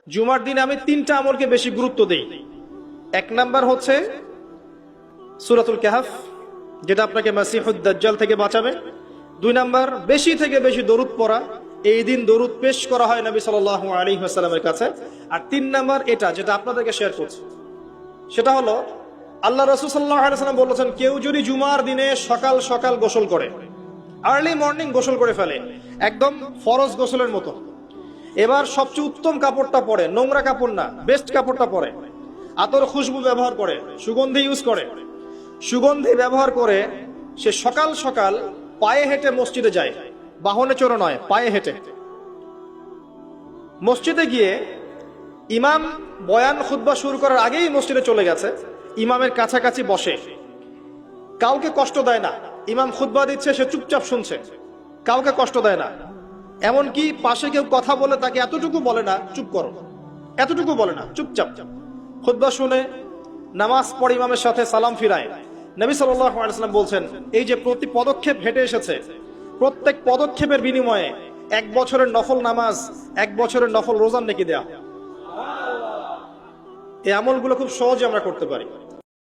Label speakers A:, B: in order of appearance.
A: জুমার দিনে আমি 3টা আমলকে বেশি গুরুত্ব দেই। 1 নাম্বার হচ্ছে সূরাতুল কাহফ, যেটা আপনাকে মাসিহুদ দাজ্জাল থেকে বাঁচাবে। 2 নাম্বার বেশি থেকে বেশি দরুদ পড়া, এই দিন দরুদ পেশ করা হয় নবী সাল্লাল্লাহু আলাইহি ওয়াসাল্লামের কাছে। আর 3 নাম্বার এটা যেটা আপনাদেরকে শেয়ার করছি, সেটা হলো আল্লাহ রাসূল সাল্লাল্লাহু আলাইহি ওয়াসাল্লাম বলেছেন, কেউ যদি জুমার দিনে সকাল সকাল গোসল করে, আর্লি মর্নিং গোসল করে ফেলে, একদম ফরজ গোসলের মতো, এবার সবচেয়ে উত্তম কাপড়টা পরে, নোংরা কাপড় না, বেস্ট কাপড়টা পরে, আতর খুশবু ব্যবহার করে, সুগন্ধি ইউজ করে, সুগন্ধি ব্যবহার করে সে সকাল সকাল পায়ে হেঁটে মসজিদে যায়, বাহনে চড়ে নয়, পায়ে হেঁটে মসজিদে গিয়ে ইমাম বয়ান খুতবা শুরু করার আগেই মসজিদে চলে গেছে, ইমামের কাছাকাছি বসে, কাউকে কষ্ট দেয় না, ইমাম খুতবা দিচ্ছে সে চুপচাপ শুনছে, কাউকে কষ্ট দেয় না। এমনকি পাশে কেউ কথা বলে তাকে এতটুকু বলে না চুপ করো, এতটুকু বলে না, চুপচাপ খুতবা শুনে নামাজ পড়ে ইমামের সাথে সালাম ফিরায়। নবী সাল্লাল্লাহু আলাইহি ওয়াসাল্লাম বলছেন, এই যে প্রতি পদক্ষেপ হেঁটে এসেছে, প্রত্যেক পদক্ষেপের বিনিময়ে 1 বছরের নফল নামাজ, 1 বছরের নফল রোজার নেকি দেয়া। এই আমলগুলো খুব সহজে আমরা করতে পারি।